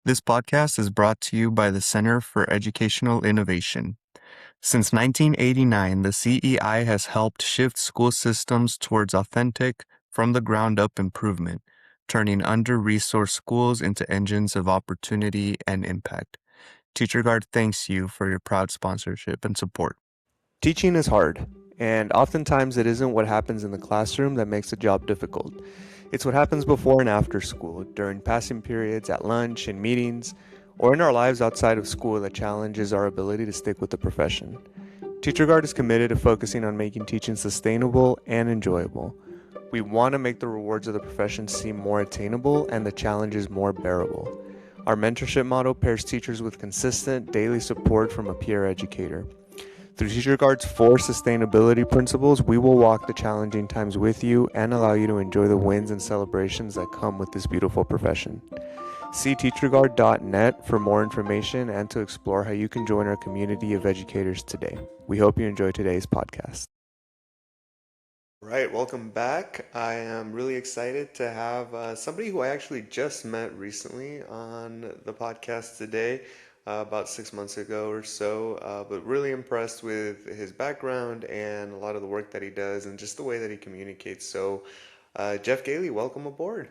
This podcast is brought to you by the Center for Educational Innovation. Since 1989, the CEI has helped shift school systems towards authentic, from the ground up improvement, turning under-resourced schools into engines of opportunity and impact. TeacherGuard thanks you for your proud sponsorship and support. Teaching is hard, and oftentimes it isn't what happens in the classroom that makes the job difficult. It's what happens before and after school, during passing periods, at lunch, in meetings, or in our lives outside of school that challenges our ability to stick with the profession. TeacherGuard is committed to focusing on making teaching sustainable and enjoyable. We want to make the rewards of the profession seem more attainable and the challenges more bearable. Our mentorship model pairs teachers with consistent daily support from a peer educator. Through TeacherGuard's 4 sustainability principles, we will walk the challenging times with you and allow you to enjoy the wins and celebrations that come with this beautiful profession. See teacherguard.net for more information and to explore how you can join our community of educators today. We hope you enjoy today's podcast. All right, welcome back. I am really excited to have somebody who I actually just met recently on the podcast today, about 6 months ago or so, but really impressed with his background and a lot of the work that he does and just the way that he communicates. So, Geoff Gailey, welcome aboard.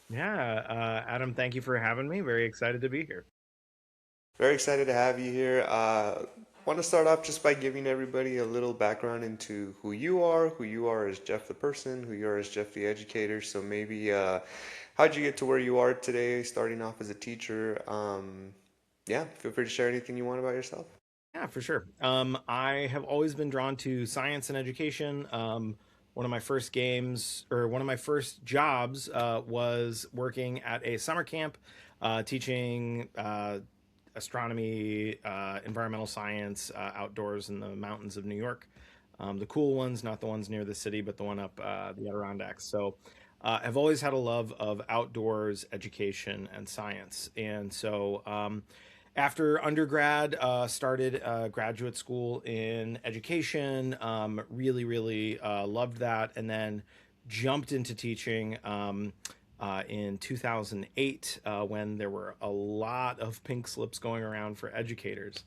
Yeah, Adam, thank you for having me. Very excited to be here. Very excited to have you here. Want to start off just by giving everybody a little background into who you are as Geoff the person, who you are as Geoff the educator. So maybe how'd you get to where you are today, starting off as a teacher? Yeah, feel free to share anything you want about yourself. Yeah, for sure. I have always been drawn to science and education. One of my first one of my first jobs was working at a summer camp, teaching astronomy, environmental science, outdoors in the mountains of New York. The cool ones, not the ones near the city, but the one up the Adirondacks. So I've always had a love of outdoors education and science. And so after undergrad, started graduate school in education, really loved that, and then jumped into teaching in 2008 when there were a lot of pink slips going around for educators.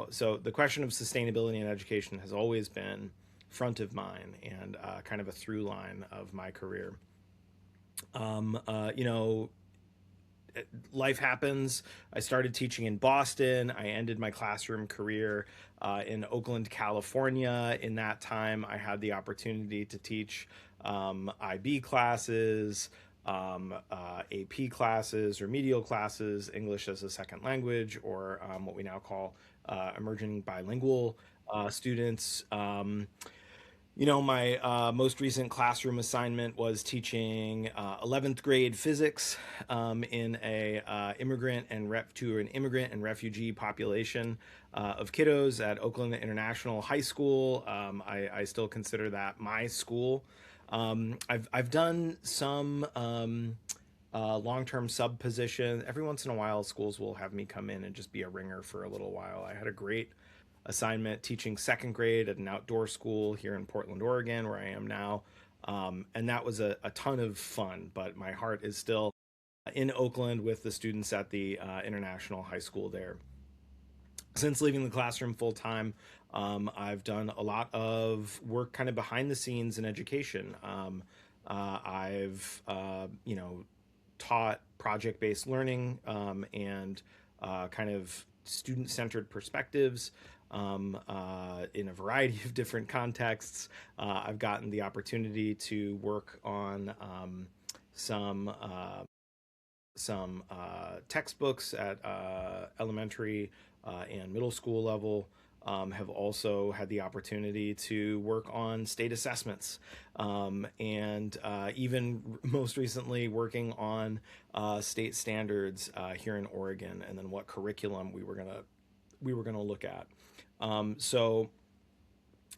So the question of sustainability in education has always been front of mind and kind of a through line of my career. Um, uh, you know, Life happens. I started teaching in Boston. I ended my classroom career in Oakland, California. In that time, I had the opportunity to teach IB classes, AP classes, remedial classes, English as a second language, or what we now call emerging bilingual students. My most recent classroom assignment was teaching 11th grade physics in a to an immigrant and refugee population of kiddos at Oakland International High School. I still consider that my school. I've done some long-term sub position. Every once in a while, schools will have me come in and just be a ringer for a little while. I had a great assignment teaching second grade at an outdoor school here in Portland, Oregon, where I am now. And that was a ton of fun, but my heart is still in Oakland with the students at the International High School there. Since leaving the classroom full time, I've done a lot of work kind of behind the scenes in education. I've, taught project based learning and kind of student centered perspectives in a variety of different contexts. I've gotten the opportunity to work on some textbooks at elementary and middle school level. Have also had the opportunity to work on state assessments, and even most recently working on state standards here in Oregon, and then what curriculum we were gonna look at. So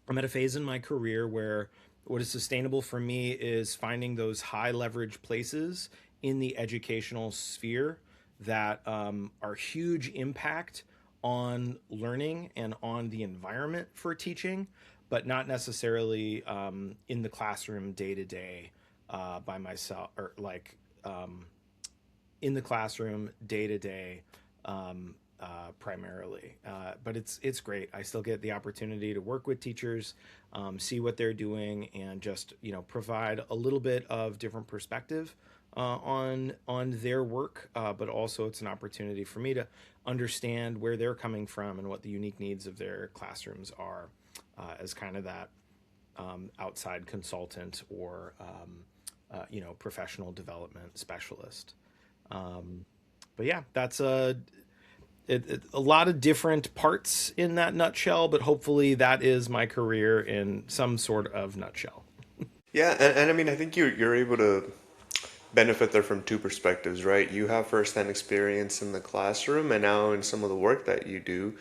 I'm at a phase in my career where what is sustainable for me is finding those high leverage places in the educational sphere that are huge impact on learning and on the environment for teaching, but not necessarily in the classroom day to day by myself or like in the classroom day to day, primarily. But it's great. I still get the opportunity to work with teachers, see what they're doing, and just provide a little bit of different perspective on their work. But also, it's an opportunity for me to understand where they're coming from and what the unique needs of their classrooms are, as kind of that outside consultant or professional development specialist. But yeah, that's a lot of different parts in that nutshell, but hopefully that is my career in some sort of nutshell. Yeah, and I mean, I think you're able to benefit there from two perspectives, right? You have firsthand experience in the classroom, and now in some of the work that you do,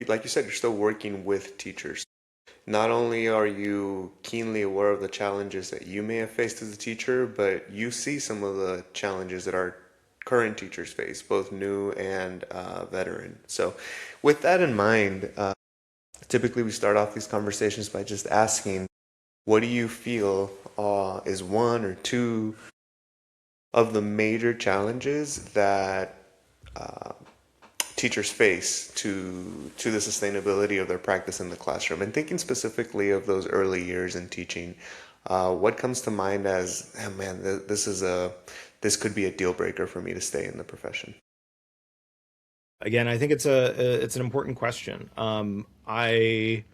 like you said, you're still working with teachers. Not only are you keenly aware of the challenges that you may have faced as a teacher, but you see some of the challenges that our current teachers face, both new and veteran. So, with that in mind, typically we start off these conversations by just asking, what do you feel is one or two of the major challenges that uh, teachers face to the sustainability of their practice in the classroom? And thinking specifically of those early years in teaching, what comes to mind as, oh man, this could be a deal breaker for me to stay in the profession? Again, I think it's an important question. I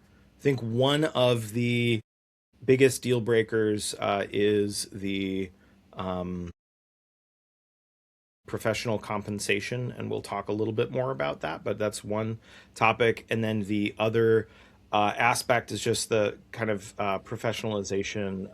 think one of the biggest deal breakers is the um, professional compensation, and we'll talk a little bit more about that. But that's one topic, and then the other aspect is just the kind of professionalization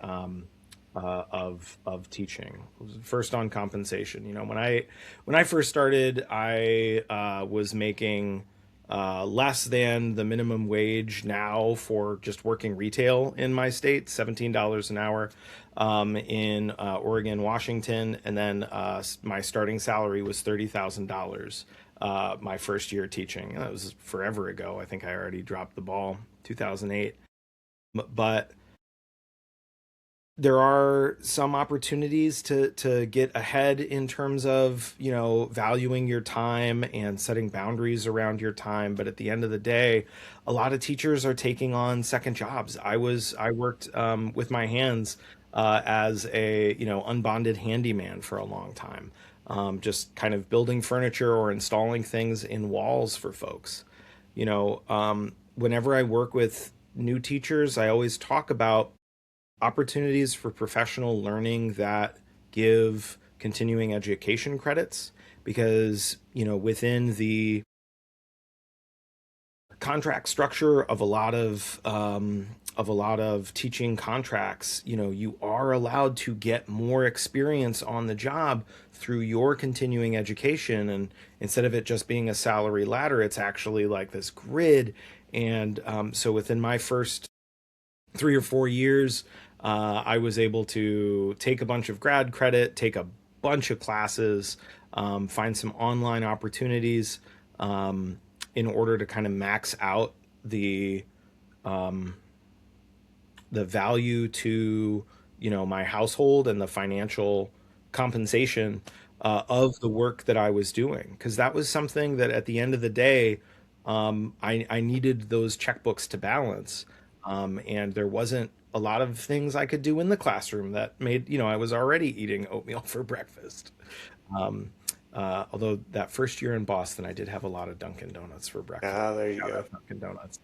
of teaching. First, on compensation, when I first started, I was making less than the minimum wage now for just working retail in my state, $17 an hour, in Oregon, Washington, and then my starting salary was $30,000 my first year teaching. That was forever ago. I think I already dropped the ball, 2008. But there are some opportunities to get ahead in terms of valuing your time and setting boundaries around your time. But at the end of the day, a lot of teachers are taking on second jobs. I worked with my hands as a unbonded handyman for a long time, just kind of building furniture or installing things in walls for folks. Whenever I work with new teachers, I always talk about opportunities for professional learning that give continuing education credits, because within the contract structure of a lot of teaching contracts, you are allowed to get more experience on the job through your continuing education, and instead of it just being a salary ladder, it's actually like this grid. And so within my first 3 or 4 years, I was able to take a bunch of grad credit, take a bunch of classes, find some online opportunities, in order to kind of max out the um, the value to my household and the financial compensation of the work that I was doing, because that was something that at the end of the day, I needed those checkbooks to balance, and there wasn't a lot of things I could do in the classroom that made I was already eating oatmeal for breakfast. Um, Although that first year in Boston, I did have a lot of Dunkin' Donuts for breakfast. Ah, there you Shout go. out Dunkin' Donuts.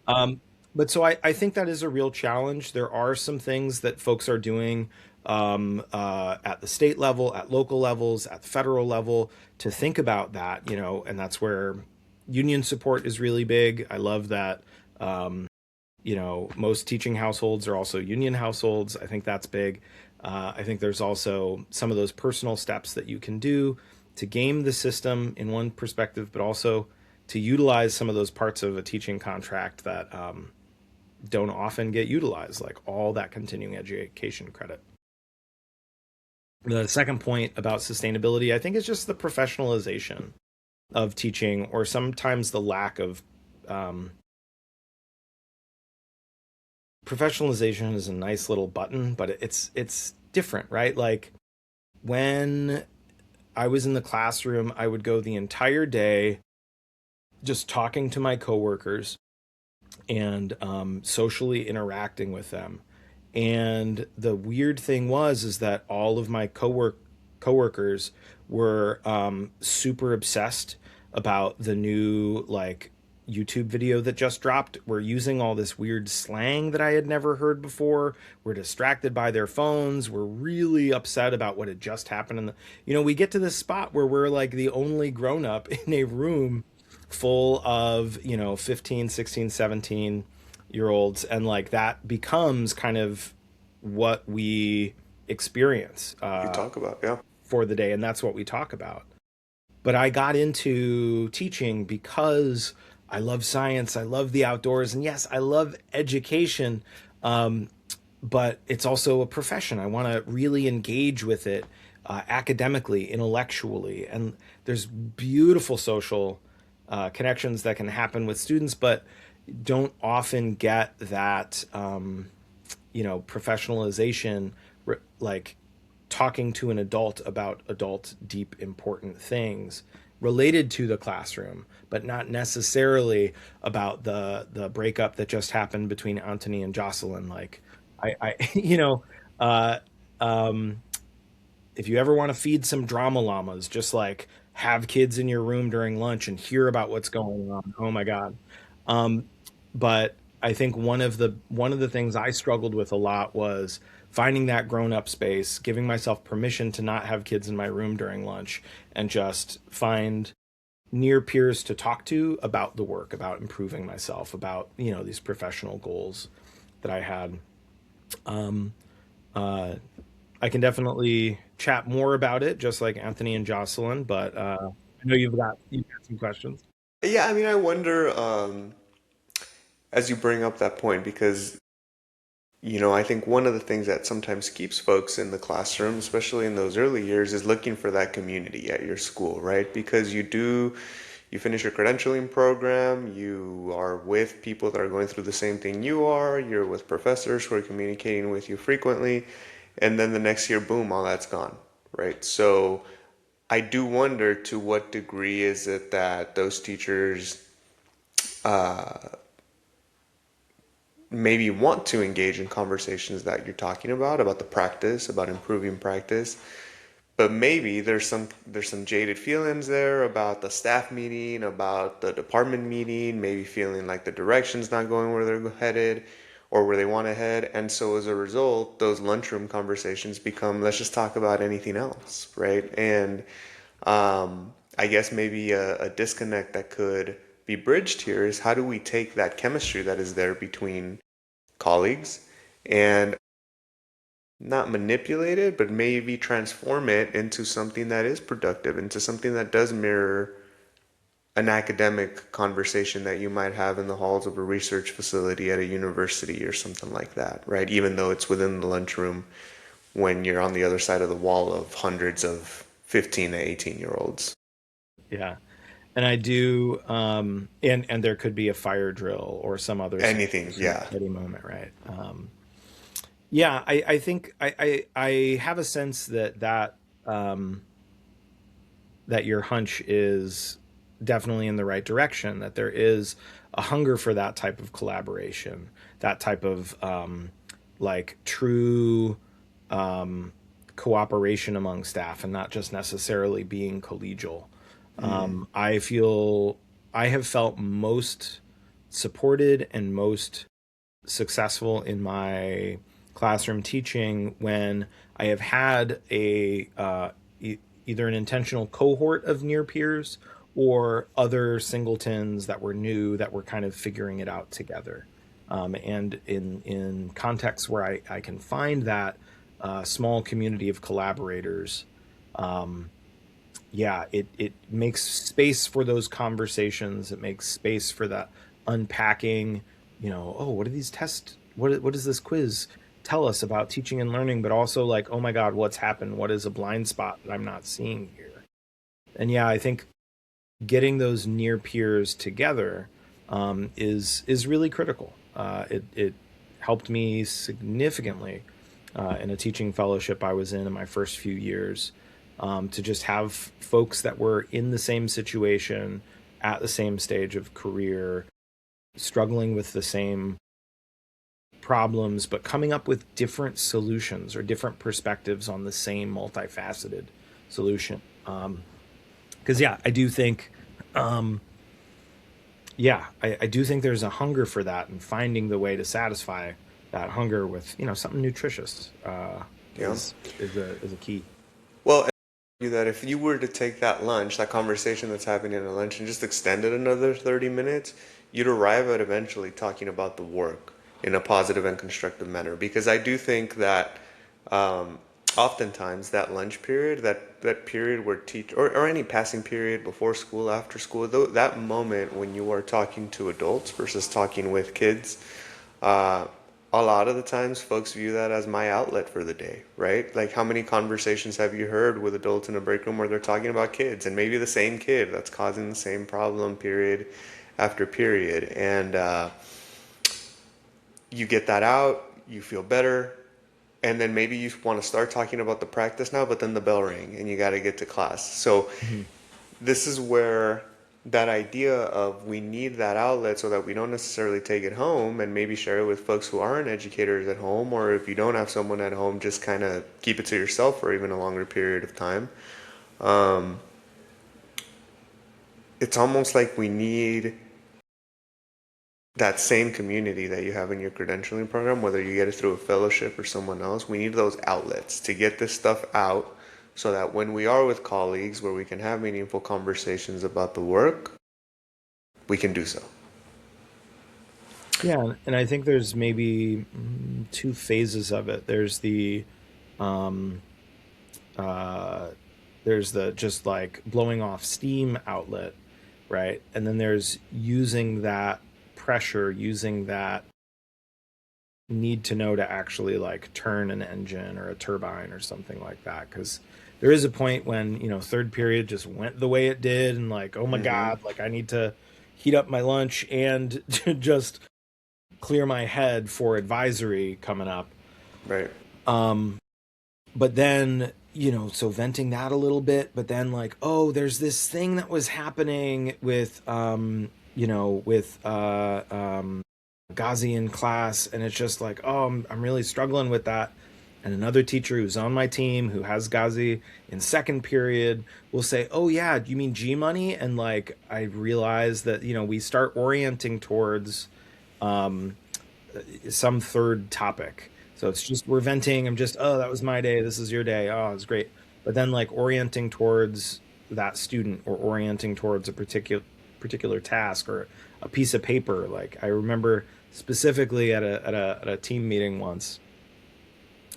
Um, but so I think that is a real challenge. There are some things that folks are doing at the state level, at local levels, at the federal level to think about that, and that's where union support is really big. I love that. Most teaching households are also union households. I think that's big. I think there's also some of those personal steps that you can do to game the system in one perspective, but also to utilize some of those parts of a teaching contract that don't often get utilized, like all that continuing education credit. The second point about sustainability, I think, is just the professionalization of teaching, or sometimes the lack of um, professionalization is a nice little button, but it's different, right? Like when I was in the classroom, I would go the entire day just talking to my coworkers and socially interacting with them. And the weird thing was is that all of my coworkers were super obsessed about the new like YouTube video that just dropped. We're using all this weird slang that I had never heard before. We're distracted by their phones. We're really upset about what had just happened. And we get to this spot where we're like the only grown up in a room full of 15, 16, 17 year olds, and like that becomes kind of what we experience You talk about, yeah. for the day, and that's what we talk about. But I got into teaching because I love science, I love the outdoors, and yes, I love education. um, but it's also a profession. I want to really engage with it academically, intellectually, and there's beautiful social connections that can happen with students, but don't often get that professionalization, like talking to an adult about adult, deep, important things related to the classroom, but not necessarily about the breakup that just happened between Anthony and Jocelyn. Like, I uh, um, if you ever want to feed some drama llamas, just like have kids in your room during lunch and hear about what's going on. Oh my God. Um, but I think one of the things I struggled with a lot was finding that grown up space, giving myself permission to not have kids in my room during lunch, and just find near peers to talk to about the work, about improving myself, about these professional goals that I had. Um, uh, I can definitely chat more about it, just like Anthony and Jocelyn. But I know you've got some questions. Yeah, I mean, I wonder, as you bring up that point, because I think one of the things that sometimes keeps folks in the classroom, especially in those early years, is looking for that community at your school, right? Because you finish your credentialing program, you are with people that are going through the same thing you are, you're with professors who are communicating with you frequently, and then the next year, boom, all that's gone, right? So I do wonder, to what degree is it that those teachers maybe want to engage in conversations that you're talking about the practice, about improving practice, but maybe there's some jaded feelings there about the staff meeting, about the department meeting, maybe feeling like the direction's not going where they're headed or where they want to head. And so as a result, those lunchroom conversations become, let's just talk about anything else, right? And I guess maybe a disconnect that could be bridged here is, how do we take that chemistry that is there between colleagues and not manipulate it, but maybe transform it into something that is productive, into something that does mirror an academic conversation that you might have in the halls of a research facility at a university or something like that, right? Even though it's within the lunchroom, when you're on the other side of the wall of hundreds of 15 to 18-year olds. Yeah, and I do, and there could be a fire drill or some other Anything, situation yeah. at any moment, right? Yeah, I think I have a sense um, that your hunch is definitely in the right direction, that there is a hunger for that type of collaboration, that type of like true um, cooperation among staff, and not just necessarily being collegial. Mm. I feel I have felt most supported and most successful in my classroom teaching when I have had either an intentional cohort of near peers or other singletons that were new, that were kind of figuring it out together. And in contexts where I can find that small community of collaborators, um, yeah, it makes space for those conversations. It makes space for that unpacking. Oh, what are these tests? What does this quiz tell us about teaching and learning? But also like, oh my God, what's happened? What is a blind spot that I'm not seeing here? And yeah, I think getting those near peers together is really critical. It helped me significantly in a teaching fellowship I was in my first few years. to just have folks that were in the same situation at the same stage of career, struggling with the same problems, but coming up with different solutions or different perspectives on the same multifaceted solution. Because yeah, I do think, I do think there's a hunger for that, and finding the way to satisfy that hunger with something nutritious Yeah. is a key. Well, that if you were to take that lunch, that conversation that's happening at lunch, and just extend it another 30 minutes, you'd arrive at eventually talking about the work in a positive and constructive manner. Because I do think that oftentimes that lunch period, that period where teach or any passing period before school, after school, that moment when you are talking to adults versus talking with kids, uh, a lot of the times folks view that as my outlet for the day, right? Like, how many conversations have you heard with adults in a break room where they're talking about kids, and maybe the same kid that's causing the same problem period after period? And you get that out, you feel better, and then maybe you want to start talking about the practice now, but then the bell rang and you got to get to class. So Mm-hmm. this is where that idea of we need that outlet so that we don't necessarily take it home, and maybe share it with folks who aren't educators at home, or if you don't have someone at home, just kind of keep it to yourself for even a longer period of time. Um, it's almost like we need that same community that you have in your credentialing program, whether you get it through a fellowship or someone else. We need those outlets to get this stuff out so that when we are with colleagues where we can have meaningful conversations about the work, we can do so. Yeah, and I think there's maybe two phases of it. Um, uh, there's the just like blowing off steam outlet, right? And then there's using that pressure, using that need to know to actually like turn an engine or a turbine or something like that. Because there is a point when third period just went the way it did, and like, oh my Mm-hmm. god, like I need to heat up my lunch and just clear my head for advisory coming up. Right. Um, but then so venting that a little bit, but then like, oh, there's this thing that was happening with Ghazi in class, and it's just like, oh, I'm really struggling with that. And another teacher who's on my team who has Ghazi in second period will say, oh yeah, do you mean G money? And like I realize that we start orienting towards um some third topic. So it's just we're venting. I'm just, oh, that was my day. This is your day. Oh, it's great. But then like orienting towards that student, or orienting towards a particular task or a piece of paper. Like I remember specifically at a team meeting once,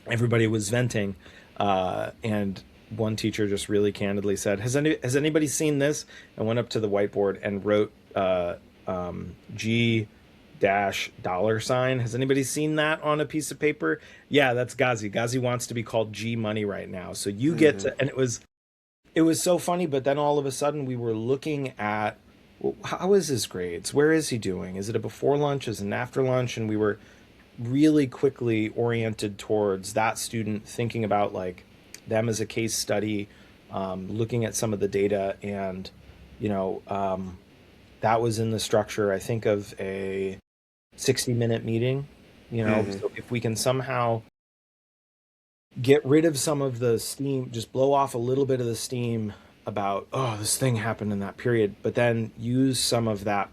everybody was venting, and one teacher just really candidly said, has anybody seen this? And went up to the whiteboard and wrote G dash dollar sign. Has anybody seen that on a piece of paper? Yeah, that's Ghazi. Ghazi wants to be called G money right now. So you get Mm-hmm. to, and it was so funny. But then all of a sudden we were looking at, well, how is his grades? Where is he doing? Is it a before lunch? Is it an after lunch? And we were really quickly oriented towards that student, thinking about like them as a case study, looking at some of the data, and you know um, that was in the structure, I think, of a 60-minute meeting. Mm-hmm. So if we can somehow get rid of some of the steam, just blow off a little bit of the steam about, oh, this thing happened in that period, but then use some of that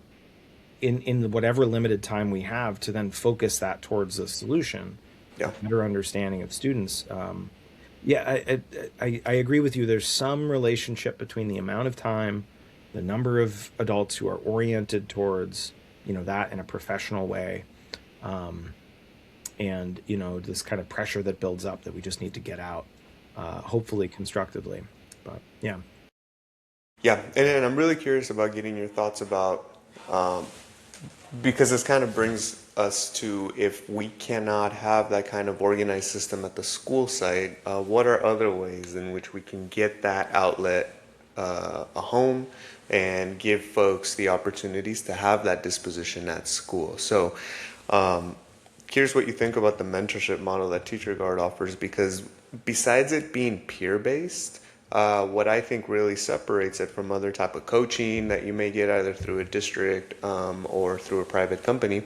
in whatever limited time we have to then focus that towards a solution, a Yeah. better understanding of students. Yeah, I agree with you. There's some relationship between the amount of time, the number of adults who are oriented towards that in a professional way, um, and this kind of pressure that builds up that we just need to get out, hopefully constructively. But yeah. Yeah. And I'm really curious about getting your thoughts about, um, because this kind of brings us to, if we cannot have that kind of organized system at the school site, what are other ways in which we can get that outlet a home and give folks the opportunities to have that disposition at school? So, curious what you think about the mentorship model that Teacher Guard offers, because besides it being peer based, What I think really separates it from other type of coaching that you may get either through a district or through a private company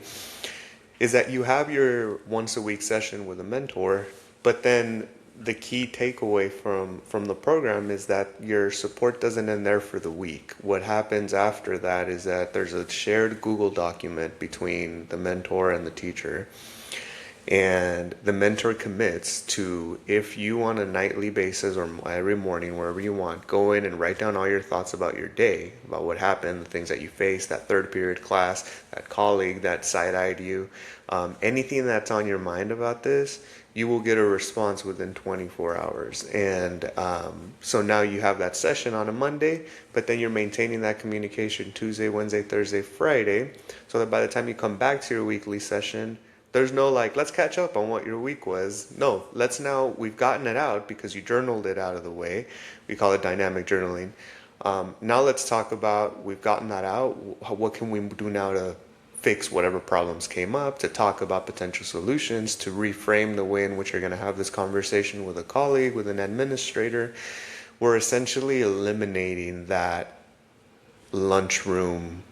is that you have your once a week session with a mentor, but then the key takeaway from the program is that your support doesn't end there for the week. What happens after that is that there's a shared Google document between the mentor and the teacher. And the mentor commits to, if you on a nightly basis or every morning, wherever you want, go in and write down all your thoughts about your day, about what happened, the things that you faced, that third period class, that colleague that side-eyed you, anything that's on your mind about this, you will get a response within 24 hours. And so now you have that session on a Monday, but then you're maintaining that communication Tuesday, Wednesday, Thursday, Friday, so that by the time you come back to your weekly session, there's no like, let's catch up on what your week was. No, we've gotten it out because you journaled it out of the way. We call it dynamic journaling. Now let's talk about, we've gotten that out. What can we do now to fix whatever problems came up, to talk about potential solutions, to reframe the way in which you're going to have this conversation with a colleague, with an administrator. We're essentially eliminating that lunchroom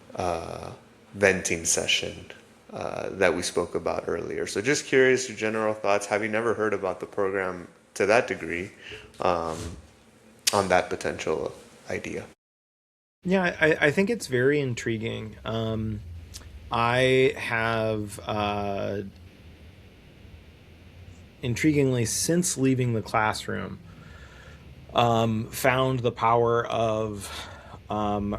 venting session that we spoke about earlier. So just curious, your general thoughts. Have you never heard about the program to that degree on that potential idea? Yeah, I think it's very intriguing. I have, intriguingly, since leaving the classroom, found the power of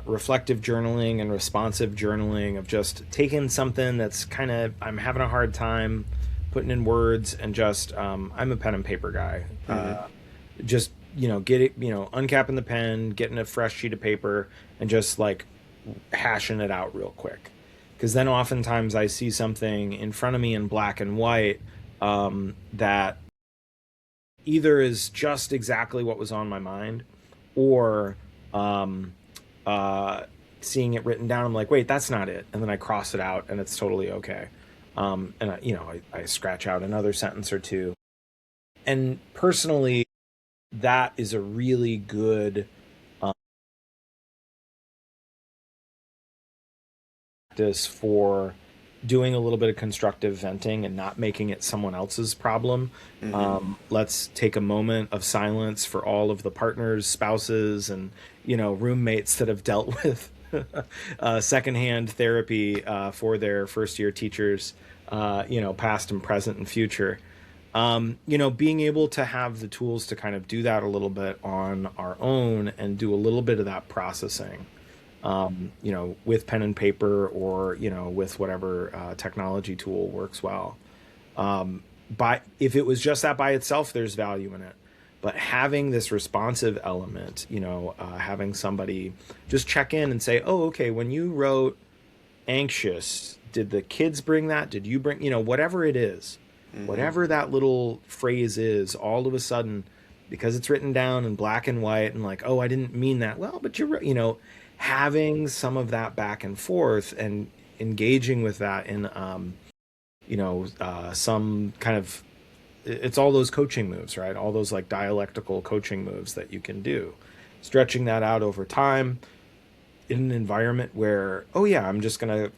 reflective journaling and responsive journaling, of just taking something that's kind of, I'm having a hard time putting in words, and just, I'm a pen and paper guy. Just, get it, uncapping the pen, getting a fresh sheet of paper, and just like hashing it out real quick. Because then oftentimes I see something in front of me in black and white that either is just exactly what was on my mind, or seeing it written down, I'm like, wait, that's not it. And then I cross it out and it's totally okay. And I scratch out another sentence or two. And personally, that is a really good practice for doing a little bit of constructive venting and not making it someone else's problem. Let's take a moment of silence for all of the partners, spouses, and roommates that have dealt with secondhand therapy for their first year teachers, past and present and future. Being able to have the tools to kind of do that a little bit on our own and do a little bit of that processing, with pen and paper, or, with whatever technology tool works well. If it was just that by itself, there's value in it. But having this responsive element, having somebody just check in and say, oh, okay, when you wrote anxious, did the kids bring that? Did you bring, whatever it is, whatever that little phrase is, all of a sudden, because it's written down in black and white, and like, oh, I didn't mean that. Well, but having some of that back and forth and engaging with that in, some kind of, it's all those coaching moves, right? All those like dialectical coaching moves that you can do, stretching that out over time in an environment where, oh yeah, I'm just going to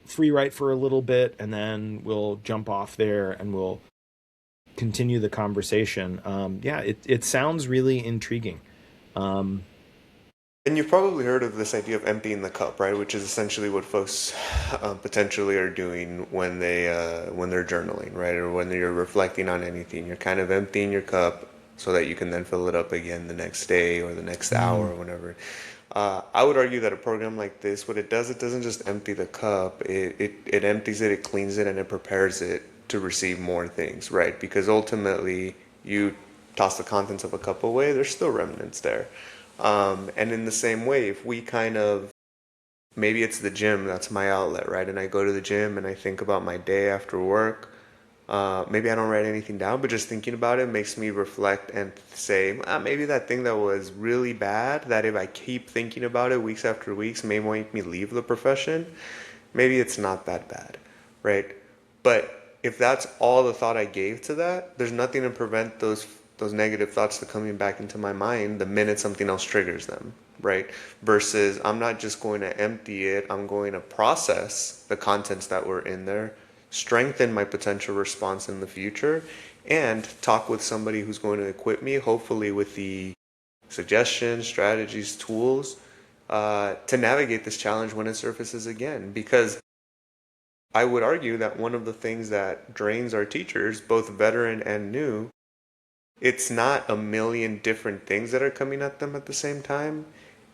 free write for a little bit, and then we'll jump off there and we'll continue the conversation. It sounds really intriguing. And you've probably heard of this idea of emptying the cup, right? Which is essentially what folks potentially are doing when they're journaling, right? Or when you're reflecting on anything. You're kind of emptying your cup so that you can then fill it up again the next day or the next hour or whatever. I would argue that a program like this, what it does, it doesn't just empty the cup. It empties it, it cleans it, and it prepares it to receive more things, right? Because ultimately, you toss the contents of a cup away, there's still remnants there. And in the same way, if we kind of, maybe it's the gym, that's my outlet, right? And I go to the gym and I think about my day after work. Maybe I don't write anything down, but just thinking about it makes me reflect and say, maybe that thing that was really bad, that if I keep thinking about it weeks after weeks, may make me leave the profession. Maybe it's not that bad, right? But if that's all the thought I gave to that, there's nothing to prevent those those negative thoughts to coming back into my mind the minute something else triggers them, right? Versus I'm not just going to empty it, I'm going to process the contents that were in there, strengthen my potential response in the future, and talk with somebody who's going to equip me, hopefully with the suggestions, strategies, tools to navigate this challenge when it surfaces again. Because I would argue that one of the things that drains our teachers, both veteran and new, it's not a million different things that are coming at them at the same time.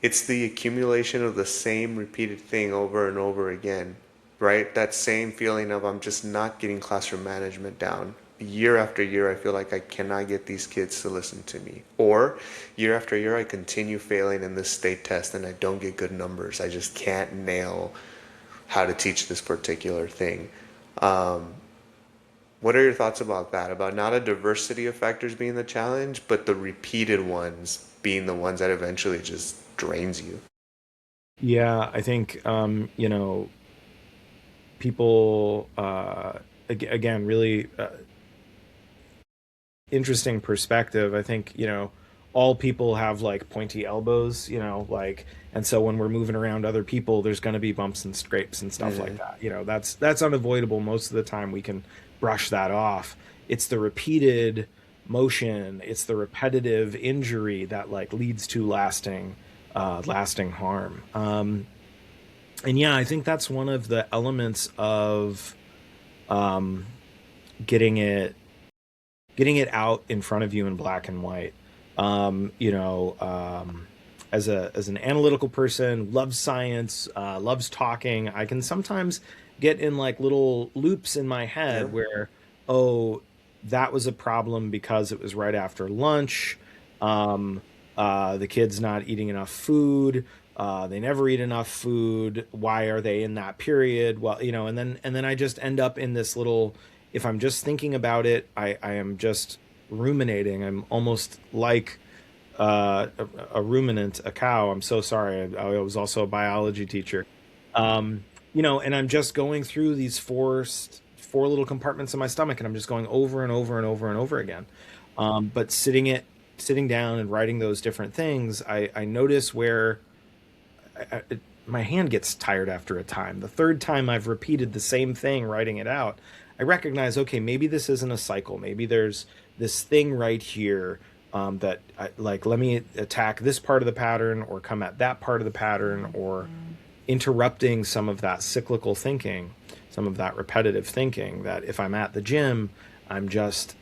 It's the accumulation of the same repeated thing over and over again, right? That same feeling of I'm just not getting classroom management down. Year after year, I feel like I cannot get these kids to listen to me. Or year after year, I continue failing in this state test and I don't get good numbers. I just can't nail how to teach this particular thing. Um, what are your thoughts about that? About not a diversity of factors being the challenge, but the repeated ones being the ones that eventually just drains you? Yeah, I think people again really interesting perspective. I think, all people have like pointy elbows, like, and so when we're moving around other people, there's going to be bumps and scrapes and stuff like Mm-hmm. that. That's unavoidable. Most of the time we can brush that off. It's the repeated motion, it's the repetitive injury that like leads to lasting harm. And yeah, I think that's one of the elements of um, getting it getting it out in front of you in black and white. Um, you know, um, as an analytical person, loves science, loves talking, I can sometimes get in like little loops in my Yeah. head where, oh, that was a problem because it was right after lunch. Um, the kid's not eating enough food. They never eat enough food. Why are they in that period? Well, and then I just end up in this little. If I'm just thinking about it, I am just ruminating. I'm almost like a ruminant, a cow. I'm so sorry. I was also a biology teacher. And I'm just going through these four little compartments in my stomach, and I'm just going over and over and over and over again. But sitting down and writing those different things, I notice where my hand gets tired after a time. The third time I've repeated the same thing, writing it out, I recognize, okay, maybe this isn't a cycle. Maybe there's this thing right here that like, let me attack this part of the pattern or come at that part of the pattern or interrupting some of that cyclical thinking, some of that repetitive thinking that if I'm at the gym, I'm just,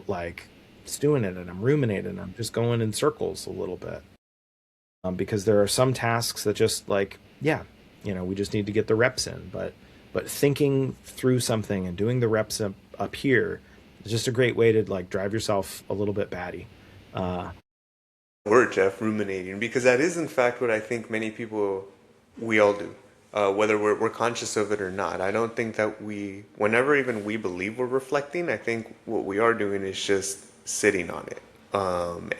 like stewing it and I'm ruminating. I'm just going in circles a little bit because there are some tasks that just like, yeah, we just need to get the reps in. But thinking through something and doing the reps up here is just a great way to like drive yourself a little bit batty. Uh, Word, Geoff, ruminating, because that is in fact what I think many people, we all do, whether we're conscious of it or not. I don't think that whenever even we believe we're reflecting, I think what we are doing is just sitting on it.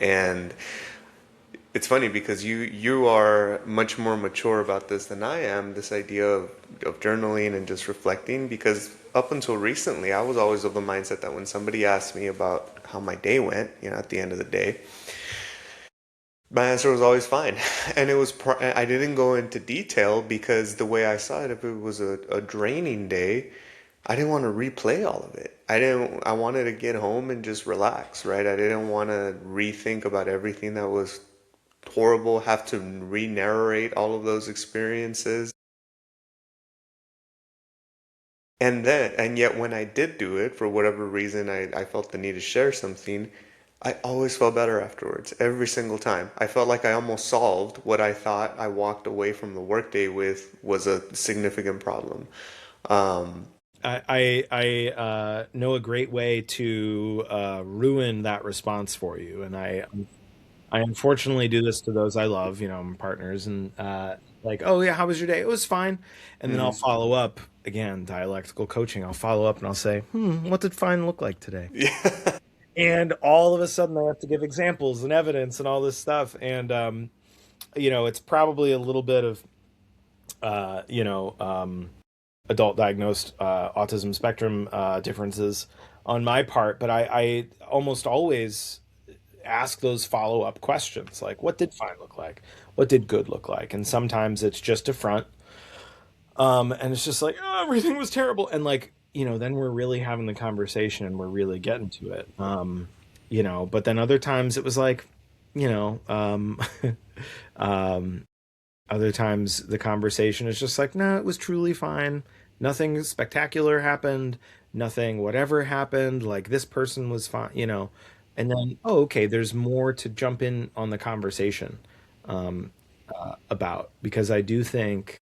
And it's funny because you are much more mature about this than I am, this idea of journaling and just reflecting, because up until recently, I was always of the mindset that when somebody asked me about how my day went, at the end of the day, my answer was always fine. And I didn't go into detail because the way I saw it, if it was a draining day, I didn't want to replay all of it. I wanted to get home and just relax, right? I didn't want to rethink about everything that was horrible, have to re-narrate all of those experiences. And yet when I did do it, for whatever reason, I felt the need to share something. I always felt better afterwards, every single time. I felt like I almost solved what I thought I walked away from the workday with was a significant problem. Um, I know a great way to ruin that response for you, and I unfortunately do this to those I love, my partners, and like, oh yeah, how was your day? It was fine, and then I'll mhm. follow up again, dialectical coaching. I'll follow up and I'll say, what did fine look like today? Yeah. And all of a sudden, I have to give examples and evidence and all this stuff, and it's probably a little bit of uh, you know, um, adult diagnosed autism spectrum differences on my part, but I almost always ask those follow-up questions, like what did fine look like, what did good look like, and sometimes it's just a front, and it's just like, oh, everything was terrible, and like, then we're really having the conversation and we're really getting to it. But then other times it was like, you know um other times the conversation is just like, no, it was truly fine, nothing spectacular happened, nothing whatever happened, like this person was fine. And then, oh, okay, there's more to jump in on the conversation um about, because I do think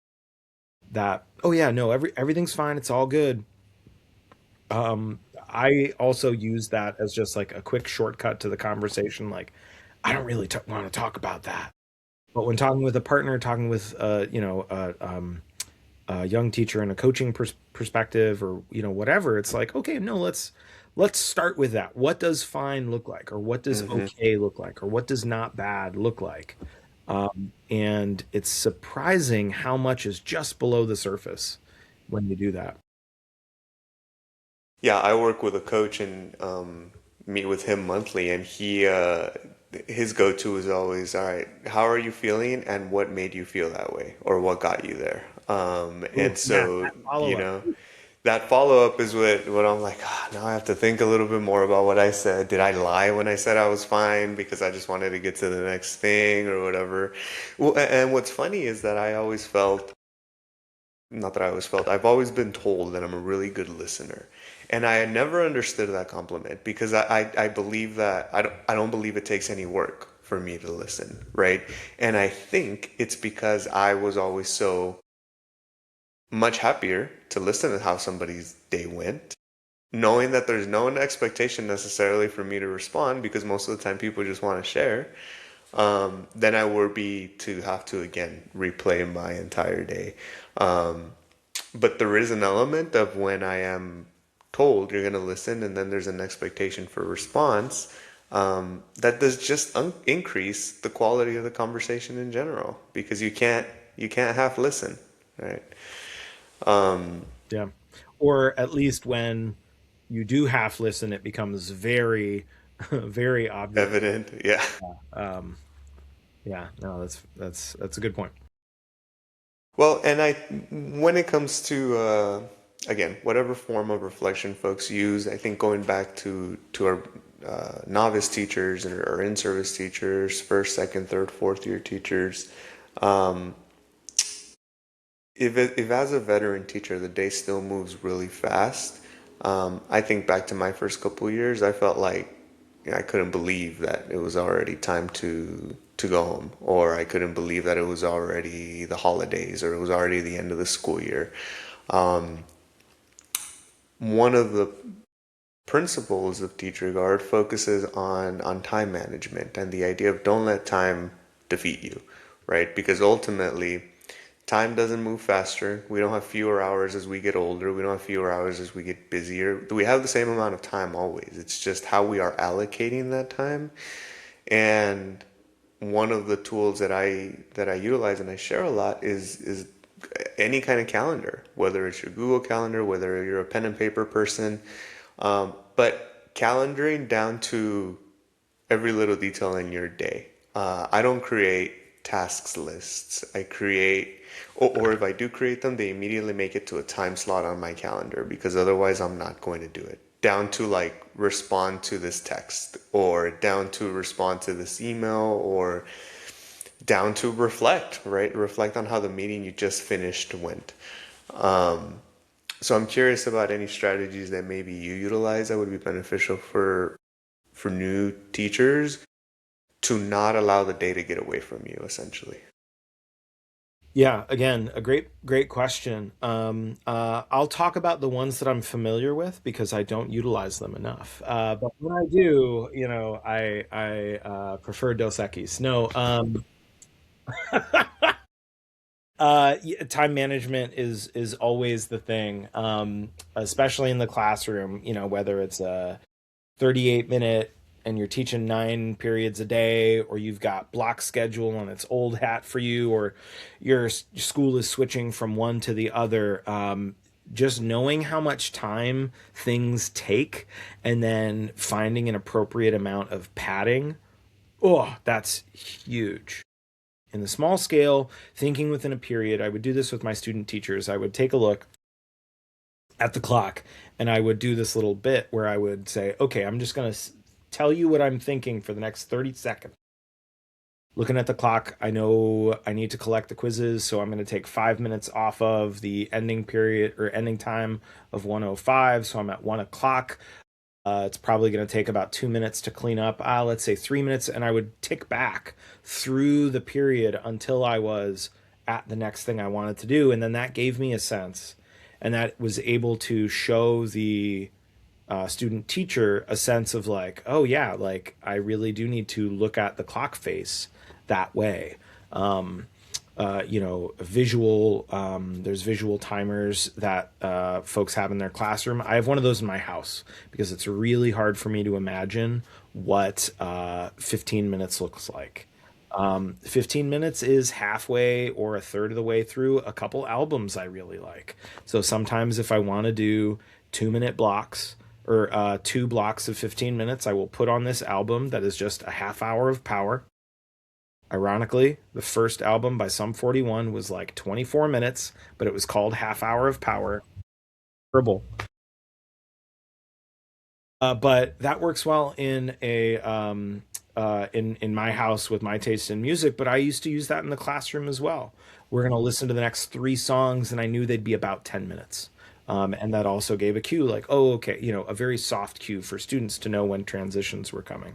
that, oh yeah, no, everything's fine, it's all good. I also use that as just like a quick shortcut to the conversation. Like, I don't really want to talk about that. But when talking with a partner, talking with a young teacher in a coaching perspective, or whatever, it's like, okay, no, let's start with that. What does fine look like, or what does Mm-hmm. okay look like, or what does not bad look like? And it's surprising how much is just below the surface when you do that. Yeah, I work with a coach and meet with him monthly, and his go-to is always, all right, how are you feeling and what made you feel that way or what got you there? Ooh, And yeah, so, that follow up. that follow-up is what I'm like, now I have to think a little bit more about what I said. Did I lie when I said I was fine because I just wanted to get to the next thing or whatever? Well, and what's funny is that I always felt not that I always felt, I've always been told that I'm a really good listener. And I had never understood that compliment because I believe that I don't believe it takes any work for me to listen, right? And I think it's because I was always so much happier to listen to how somebody's day went, knowing that there's no expectation necessarily for me to respond because most of the time people just want to share. Then I would be to have to again replay my entire day. Um, but there is an element of when I am told you're going to listen and then there's an expectation for response, that does just increase the quality of the conversation in general because you can't half listen, right? Um, Yeah. Or at least when you do half listen, it becomes very, very obvious. Evident, yeah. Um, yeah, no, that's a good point. Well, and when it comes to again, whatever form of reflection folks use, I think going back to our novice teachers and our in-service teachers, first, second, third, fourth year teachers, um, if as a veteran teacher the day still moves really fast, I think back to my first couple years, I felt like I couldn't believe that it was already time to go home, or I couldn't believe that it was already the holidays, or it was already the end of the school year. Um, One of the principles of Teacher Guard focuses on time management and the idea of don't let time defeat you, right? Because ultimately, time doesn't move faster. We don't have fewer hours as we get older. We don't have fewer hours as we get busier. We have the same amount of time always. It's just how we are allocating that time. And one of the tools that I utilize and I share a lot is any kind of calendar, whether it's your Google Calendar, whether you're a pen and paper person, but calendaring down to every little detail in your day. I don't create tasks lists. I create, or if I do create them, they immediately make it to a time slot on my calendar because otherwise I'm not going to do it. Down to like respond to this text, or down to respond to this email, or down to reflect, right? Reflect on how the meeting you just finished went. Um, so I'm curious about any strategies that maybe you utilize that would be beneficial for new teachers to not allow the day to get away from you, essentially. Yeah, again, a great question. I'll talk about the ones that I'm familiar with because I don't utilize them enough. But when I do, I prefer Dos Equis. No, yeah, time management is always the thing, especially in the classroom. Whether it's a 38-minute and you're teaching 9 periods a day, or you've got block schedule and it's old hat for you, or your school is switching from one to the other. Just knowing how much time things take and then finding an appropriate amount of padding Oh, that's huge. In the small scale, thinking within a period, I would do this with my student teachers. I would take a look at the clock and I would do this little bit where I would say, okay, I'm just going to tell you what I'm thinking for the next 30 seconds. Looking at the clock, I know I need to collect the quizzes, so I'm going to take 5 minutes off of the ending period or ending time of 1:05. So I'm at 1 o'clock. It's probably going to take about 2 minutes to clean up. Let's say 3 minutes, and I would tick back through the period until I was at the next thing I wanted to do, and then that gave me a sense, and that was able to show the student teacher a sense of like, oh yeah, like I really do need to look at the clock face that way. Um, visual. There's visual timers that folks have in their classroom. I have one of those in my house because it's really hard for me to imagine what 15 minutes looks like. 15 minutes is halfway or a third of the way through a couple albums I really like. So sometimes if I want to do 2 minute blocks or 2 blocks of 15 minutes, I will put on this album that is just a half hour of power. Ironically, the first album by Sum 41 was like 24 minutes, but it was called Half Hour of Power. Terrible. But that works well in a in my house with my taste in music. But I used to use that in the classroom as well. We're gonna listen to the next 3 songs, and I knew they'd be about 10 minutes. And that also gave a cue, like, oh, okay, a very soft cue for students to know when transitions were coming.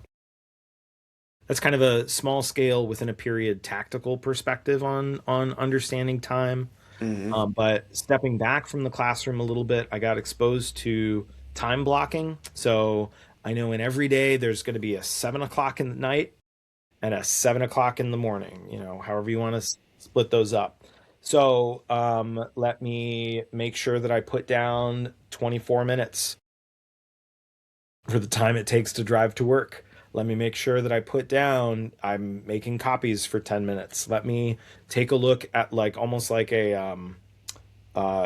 That's kind of a small scale within a period tactical perspective on understanding time. Hmm. But stepping back from the classroom a little bit, I got exposed to time blocking. So I know in every day there's going to be a 7 o'clock in the night and a 7 o'clock in the morning, however you want to split those up. So let me make sure that I put down 24 minutes for the time it takes to drive to work. Let me make sure that I put down I'm making copies for 10 minutes. Let me take a look at like almost like a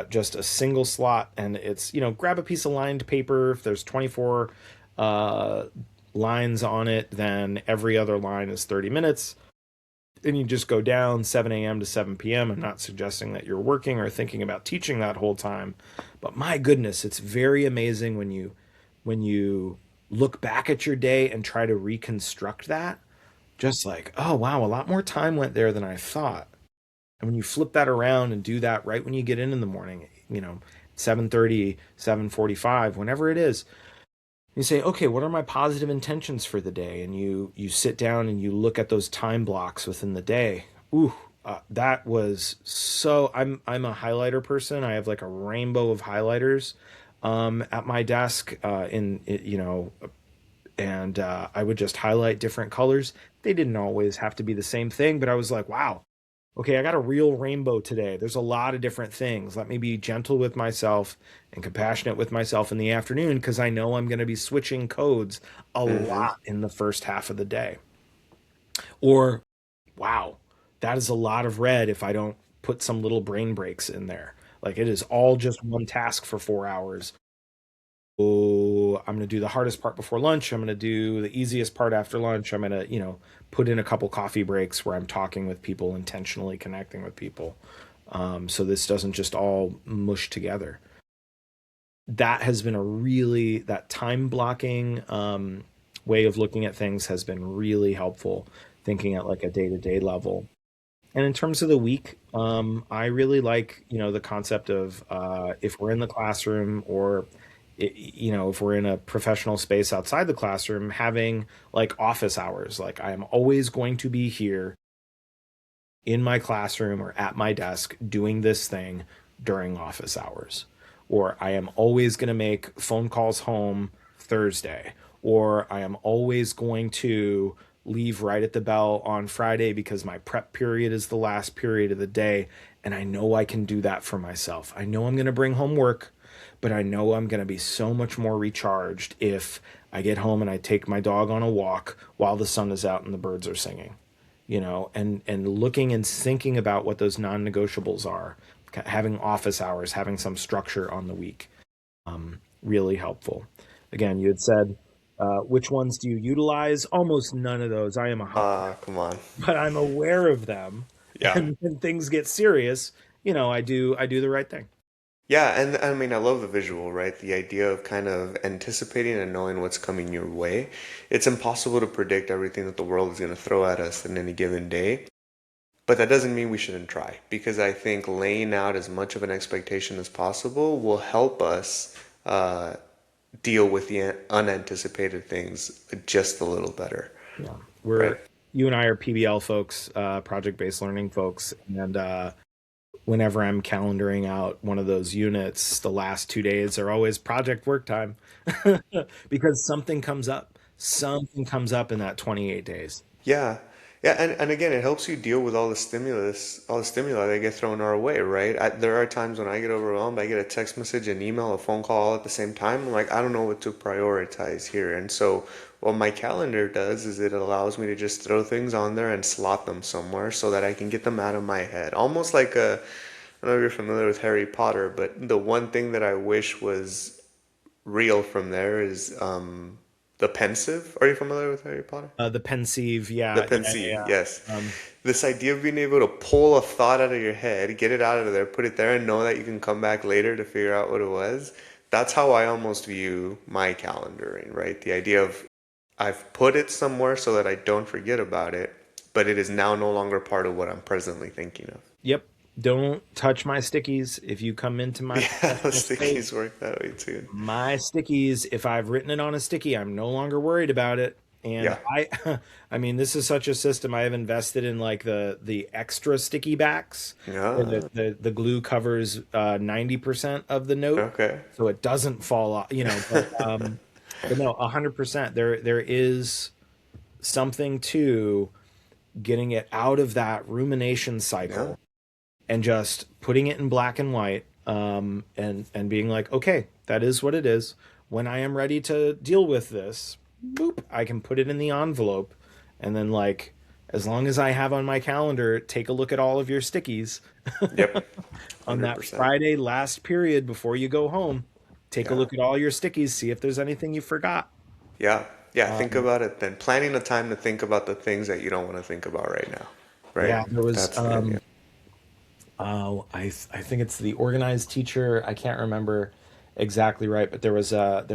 just a single slot, and it's grab a piece of lined paper. If there's 24 uh, lines on it, then every other line is 30 minutes. Then you just go down 7 a.m. to 7 p.m. I'm not suggesting that you're working or thinking about teaching that whole time, but my goodness, it's very amazing when you look back at your day and try to reconstruct that. Just like, oh wow, a lot more time went there than I thought. And when you flip that around and do that right when you get in the morning, 7:30, 7:45, whenever it is, you say, okay, what are my positive intentions for the day? And you sit down and you look at those time blocks within the day. Ooh, that was so. I'm a highlighter person. I have like a rainbow of highlighters at my desk. And I would just highlight different colors. They didn't always have to be the same thing, but I was like, wow, okay, I got a real rainbow today. There's a lot of different things. Let me be gentle with myself and compassionate with myself in the afternoon because I know I'm going to be switching codes a Hmm. lot in the first half of the day. Or, wow, that is a lot of red if I don't put some little brain breaks in there. Like it is all just one task for 4 hours. Oh, I'm going to do the hardest part before lunch. I'm going to do the easiest part after lunch. I'm going to, put in a couple coffee breaks where I'm talking with people, intentionally connecting with people. So this doesn't just all mush together. That has been that time blocking way of looking at things has been really helpful, thinking at like a day to day level. And in terms of the week, I really like, the concept of if we're in the classroom or, if we're in a professional space outside the classroom, having like office hours. Like I am always going to be here in my classroom or at my desk doing this thing during office hours. Or I am always going to make phone calls home Thursday. Or I am always going to leave right at the bell on Friday because my prep period is the last period of the day. And I know I can do that for myself. I know I'm going to bring home work, but I know I'm going to be so much more recharged if I get home and I take my dog on a walk while the sun is out and the birds are singing, and looking and thinking about what those non-negotiables are, having office hours, having some structure on the week, really helpful. Again, you had said Which ones do you utilize? Almost none of those. I am a hot, Come on. but I'm aware of them. Yeah. And when things get serious, I do the right thing. Yeah, and I mean, I love the visual, right? The idea of kind of anticipating and knowing what's coming your way. It's impossible to predict everything that the world is going to throw at us in any given day. But that doesn't mean we shouldn't try, because I think laying out as much of an expectation as possible will help us deal with the unanticipated things just a little better, Yeah. right? You and I are PBL folks, project-based learning folks, and whenever I'm calendaring out one of those units, the last 2 days are always project work time because something comes up in that 28 days. Yeah. Yeah, and again, it helps you deal with all the stimuli that get thrown our way, right? There are times when I get overwhelmed, I get a text message, an email, a phone call all at the same time. I'm like, I don't know what to prioritize here. And so what my calendar does is it allows me to just throw things on there and slot them somewhere so that I can get them out of my head. Almost like I don't know if you're familiar with Harry Potter, but the one thing that I wish was real from there is the pensive. Are you familiar with Harry Potter? The pensieve, The yeah, yeah, pensieve, yeah. yes. Um, This idea of being able to pull a thought out of your head, get it out of there, put it there, and know that you can come back later to figure out what it was. That's how I almost view my calendaring, right? The idea of I've put it somewhere so that I don't forget about it, but it is now no longer part of what I'm presently thinking of. yep. Don't touch my stickies if you come into my Yeah, those professional stickies space. work that way too. My stickies, if I've written it on a sticky, I'm no longer worried about it. And Yeah. I mean, this is such a system. I have invested in like the extra sticky backs where Yeah. the glue covers 90% of the note, Okay. so it doesn't fall off. But no, 100%. There is something to getting it out of that rumination Yeah. cycle and just putting it in black and white, and being like, okay, that is what it is. When I am ready to deal with this, boop, I can put it in the envelope, and then like as long as I have on my calendar, take a look at all of your stickies Yep. on that 100%. Friday last period before you go home. Take a Yeah. look at all your stickies, see if there's anything you forgot. Yeah. Yeah. Think Um, about it then. Planning a time to think about the things that you don't want to think about right now. Right? yeah, there was That's the idea. I think it's the organized teacher. I can't remember exactly right, but there was a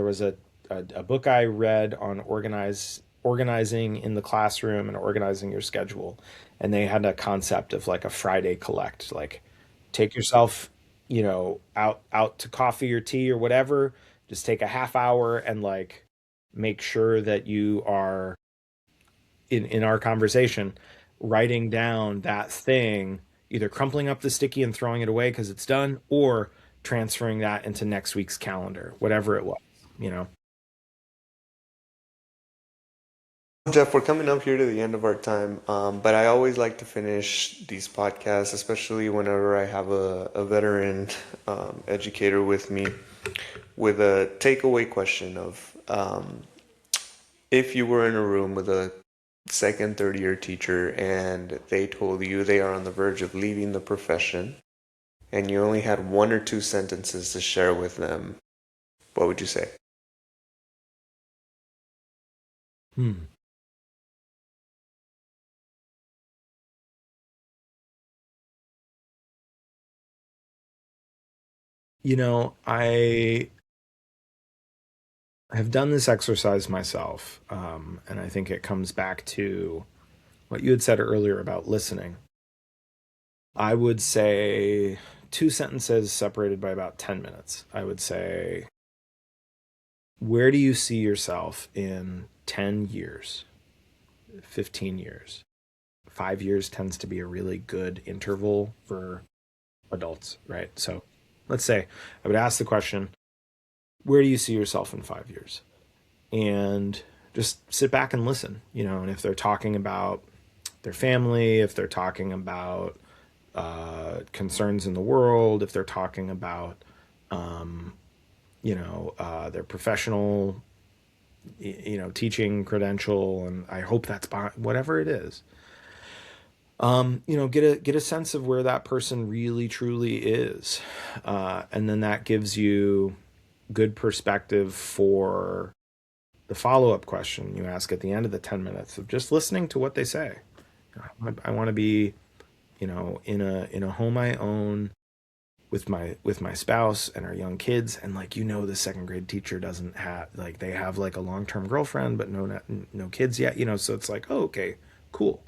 book I read on organizing in the classroom and organizing your schedule, and they had a concept of like a Friday collect, like take yourself, out to coffee or tea or whatever. Just take a half hour and like make sure that you are in our conversation writing down that thing, either crumpling up the sticky and throwing it away because it's done, or transferring that into next week's calendar, whatever it was, you know. Jeff, we're coming up here to the end of our time, but I always like to finish these podcasts, especially whenever I have a veteran educator with me, with a takeaway question of if you were in a room with a second, third year teacher and they told you they are on the verge of leaving the profession and you only had one or two sentences to share with them, what would you say? Hmm. I have done this exercise myself, and I think it comes back to what you had said earlier about listening. I would say two sentences separated by about 10 minutes. I would say, where do you see yourself in 10 years, 15 years? 5 years tends to be a really good interval for adults, right? So let's say I would ask the question, where do you see yourself in 5 years? And just sit back and listen, and if they're talking about their family, if they're talking about concerns in the world, if they're talking about, their professional, teaching credential, and I hope that's whatever it is. Get a sense of where that person really truly is, and then that gives you good perspective for the follow-up question you ask at the end of the 10 minutes of just listening to what they say. I want to be, in a home I own with my spouse and our young kids, and like, the second grade teacher doesn't have, like, they have like a long-term girlfriend but no kids yet, so it's like, oh, okay, cool.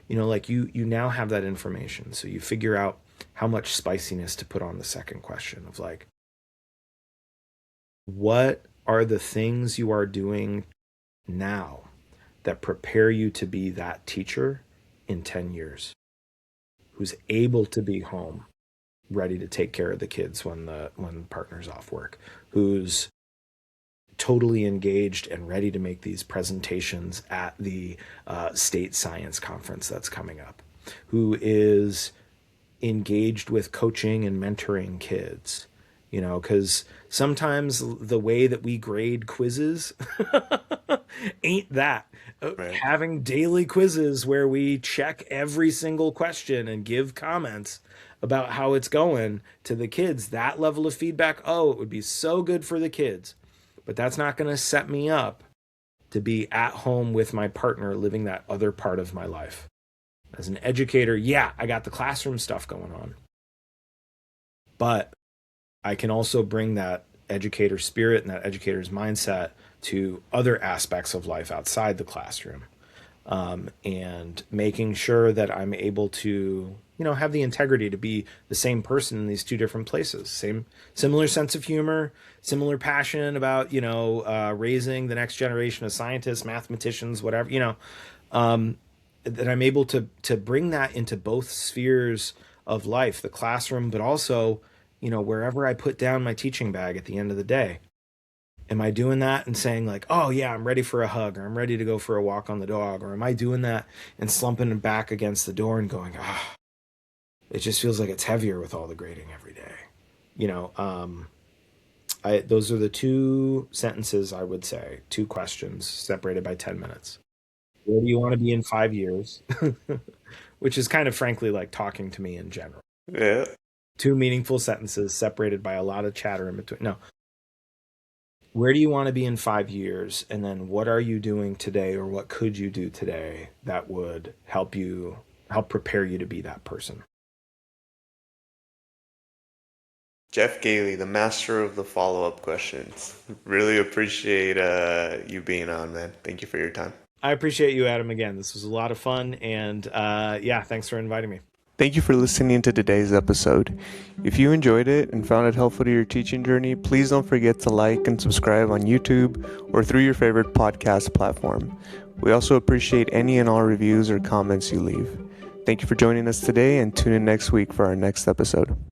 Like you now have that information, so you figure out how much spiciness to put on the second question of like, what are the things you are doing now that prepare you to be that teacher in 10 years who's able to be home ready to take care of the kids when the partner's off work, who's totally engaged and ready to make these presentations at the state science conference that's coming up, who is engaged with coaching and mentoring kids, because sometimes the way that we grade quizzes ain't that. Right. Having daily quizzes where we check every single question and give comments about how it's going to the kids, that level of feedback, it would be so good for the kids. But that's not going to set me up to be at home with my partner living that other part of my life. As an educator, I got the classroom stuff going on. But I can also bring that educator spirit and that educator's mindset to other aspects of life outside the classroom. And making sure that I'm able to, have the integrity to be the same person in these two different places. Similar sense of humor, similar passion about, raising the next generation of scientists, mathematicians, whatever, that I'm able to bring that into both spheres of life, the classroom, but also, wherever I put down my teaching bag at the end of the day. Am I doing that and saying like, oh yeah, I'm ready for a hug, or I'm ready to go for a walk on the dog? Or am I doing that and slumping back against the door and going, it just feels like it's heavier with all the grading every day. Those are the two sentences I would say, two questions separated by 10 minutes. Where do you want to be in 5 years? Which is kind of frankly like talking to me in general. Yeah. Two meaningful sentences separated by a lot of chatter in between. No. Where do you want to be in 5 years? And then what are you doing today, or what could you do today that would help prepare you to be that person? Geoff Gailey, the master of the follow-up questions. Really appreciate you being on, man. Thank you for your time. I appreciate you, Adam, again. This was a lot of fun, and thanks for inviting me. Thank you for listening to today's episode. If you enjoyed it and found it helpful to your teaching journey, please don't forget to like and subscribe on YouTube or through your favorite podcast platform. We also appreciate any and all reviews or comments you leave. Thank you for joining us today, and tune in next week for our next episode.